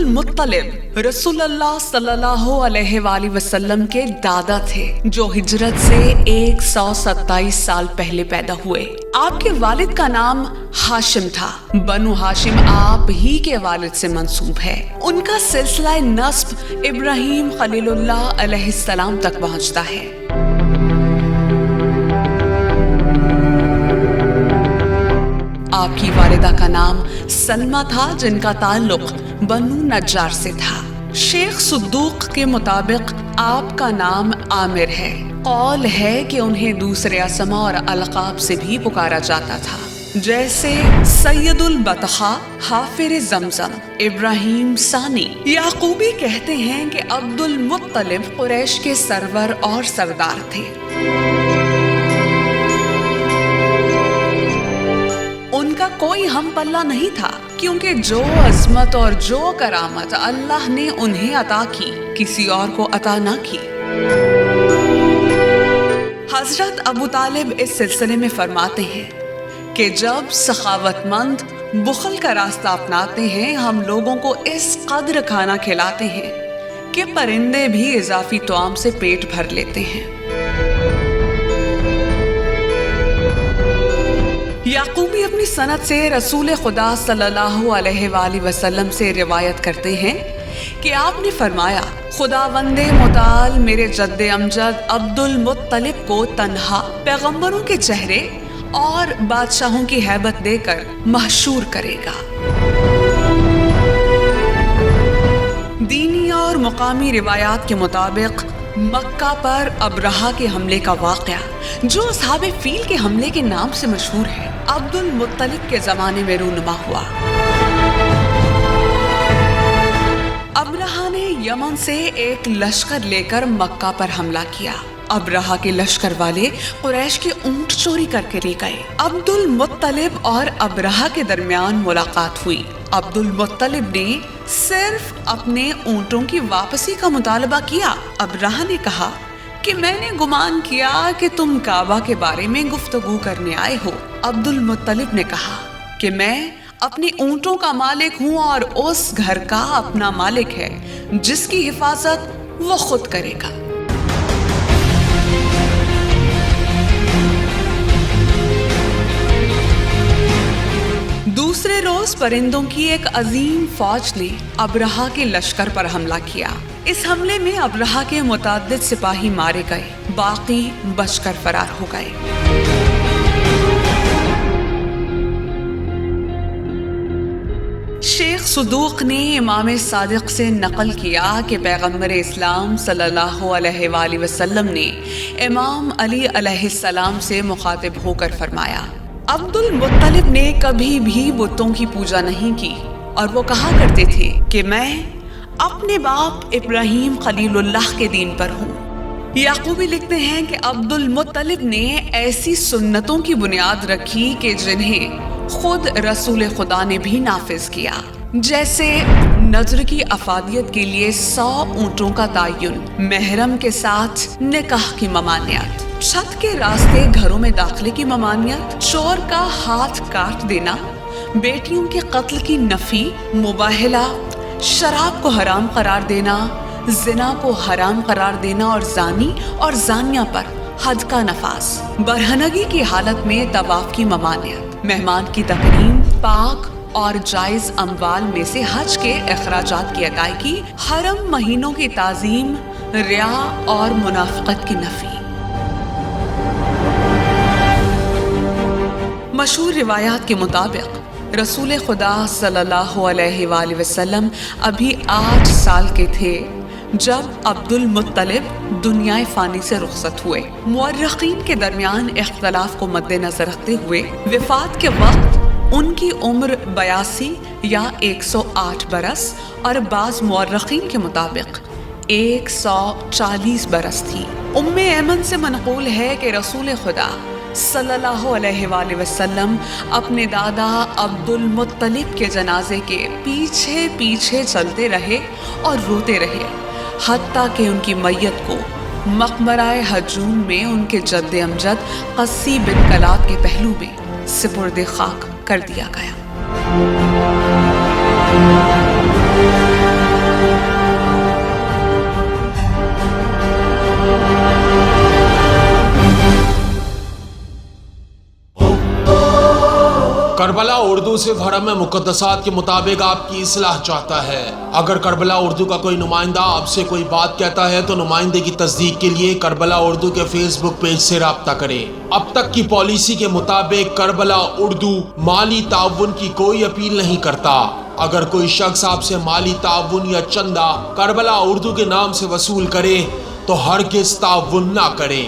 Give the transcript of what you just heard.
المطلب رسول اللہ صلی اللہ علیہ وآلہ وسلم کے دادا تھے جو ہجرت سے 127 سال پہلے پیدا ہوئے۔ آپ کے والد کا نام ہاشم تھا۔ بنو ہاشم آپ ہی کے والد سے منسوب ہے۔ ان کا سلسلہ نسب ابراہیم خلیل اللہ علیہ السلام تک پہنچتا ہے۔ آپ کی والدہ کا نام سلمہ تھا جن کا تعلق بنو نجار سے تھا۔ شیخ صدوق کے مطابق آپ کا نام عامر ہے۔ قول ہے کہ انہیں دوسرے اسما اور القاب سے بھی پکارا جاتا تھا، جیسے سید البطحاء، حافر زمزم، ابراہیم ثانی۔ یعقوبی کہتے ہیں کہ عبد المطلب قریش کے سرور اور سردار تھے۔ ان کا کوئی ہم پلہ نہیں تھا، کیونکہ جو عظمت اور جو کرامت اللہ نے انہیں عطا کی کسی اور کو عطا نہ کی۔ حضرت ابو طالب اس سلسلے میں فرماتے ہیں کہ جب سخاوت مند بخل کا راستہ اپناتے ہیں، ہم لوگوں کو اس قدر کھانا کھلاتے ہیں کہ پرندے بھی اضافی طعام سے پیٹ بھر لیتے ہیں۔ یعقوبی اپنی سند سے رسول خدا صلی اللہ علیہ وآلہ وسلم سے روایت کرتے ہیں کہ آپ نے فرمایا، خداوند متعال میرے جد امجد عبد المطلب کو تنہا پیغمبروں کے چہرے اور بادشاہوں کی ہیبت دے کر محشور کرے گا۔ دینی اور مقامی روایات کے مطابق مکہ پر ابرہہ کے حملے کا واقعہ، جو اصحاب فیل کے حملے کے نام سے مشہور ہے، عبد المطلب کے زمانے میں رونما ہوا۔ ابرہہ نے یمن سے ایک لشکر لے کر مکہ پر حملہ کیا۔ ابرہہ کے لشکر والے قریش کے اونٹ چوری کر کے لے گئے۔ عبد المطلب اور ابرہہ کے درمیان ملاقات ہوئی۔ عبد المطلب نے صرف اپنے اونٹوں کی واپسی کا مطالبہ کیا۔ ابرہہ نے کہا کہ میں نے گمان کیا کہ تم کعبہ کے بارے میں گفتگو کرنے آئے ہو۔ عبد المطلب نے کہا کہ میں اپنے اونٹوں کا مالک ہوں اور اس گھر کا اپنا مالک ہے جس کی حفاظت وہ خود کرے گا۔ دوسرے روز پرندوں کی ایک عظیم فوج نے ابرہہ کے لشکر پر حملہ کیا۔ اس حملے میں ابرہہ کے متعدد سپاہی مارے گئے، باقی بچ کر فرار ہو گئے۔ شیخ صدوق نے امام صادق سے نقل کیا کہ پیغمبر اسلام صلی اللہ علیہ وآلہ وسلم نے امام علی علیہ السلام سے مخاطب ہو کر فرمایا، عبد المطلب نے کبھی بھی بتوں کی پوجا نہیں کی، اور وہ کہا کرتے تھے کہ میں اپنے باپ ابراہیم خلیل اللہ کے دین پر ہوں۔ یعقوبی لکھتے ہیں کہ عبد المطلب نے ایسی سنتوں کی بنیاد رکھی کہ جنہیں خود رسول خدا نے بھی نافذ کیا، جیسے نذر کی افادیت کے لیے 100 اونٹوں کا تعین، محرم کے ساتھ نکاح کی ممانعت، چھت کے راستے گھروں میں داخلے کی ممانعت، چور کا ہاتھ کاٹ دینا، بیٹیوں کے قتل کی نفی، مباہلہ، شراب کو حرام قرار دینا، زنا کو حرام قرار دینا، اور زانی اور زانیہ پر حد کا نفاذ، برہنگی کی حالت میں طواف کی ممانعت، مہمان کی تکریم، پاک اور جائز اموال میں سے حج کے اخراجات کی ادائیگی، حرم مہینوں کی تعظیم، ریا اور منافقت کی نفی۔ مشہور روایات کے مطابق رسول خدا صلی اللہ علیہ وآلہ وسلم ابھی 8 سال کے تھے جب عبد المطلب دنیا فانی سے رخصت ہوئے۔ مورخین کے درمیان اختلاف کو مد نظر رکھتے ہوئے وفات کے وقت ان کی عمر 82 یا 108 برس اور بعض مورخین کے مطابق 140 برس تھی۔ ام ایمن سے منقول ہے کہ رسول خدا صلی اللہ علیہ وآلہ وسلم اپنے دادا عبد المطلب کے جنازے کے پیچھے پیچھے چلتے رہے اور روتے رہے، حتیٰ کہ ان کی میت کو مقبرہ ہجون میں ان کے جد امجد قصی بن کلاب کے پہلو میں سپرد خاک کر دیا گیا۔ کربلا اردو صرف حرم مقدسات کے مطابق آپ کی اصلاح چاہتا ہے۔ اگر کربلا اردو کا کوئی نمائندہ آپ سے کوئی بات کہتا ہے تو نمائندے کی تصدیق کے لیے کربلا اردو کے فیس بک پیج سے رابطہ کریں۔ اب تک کی پالیسی کے مطابق کربلا اردو مالی تعاون کی کوئی اپیل نہیں کرتا۔ اگر کوئی شخص آپ سے مالی تعاون یا چندہ کربلا اردو کے نام سے وصول کرے تو ہرگز تعاون نہ کریں۔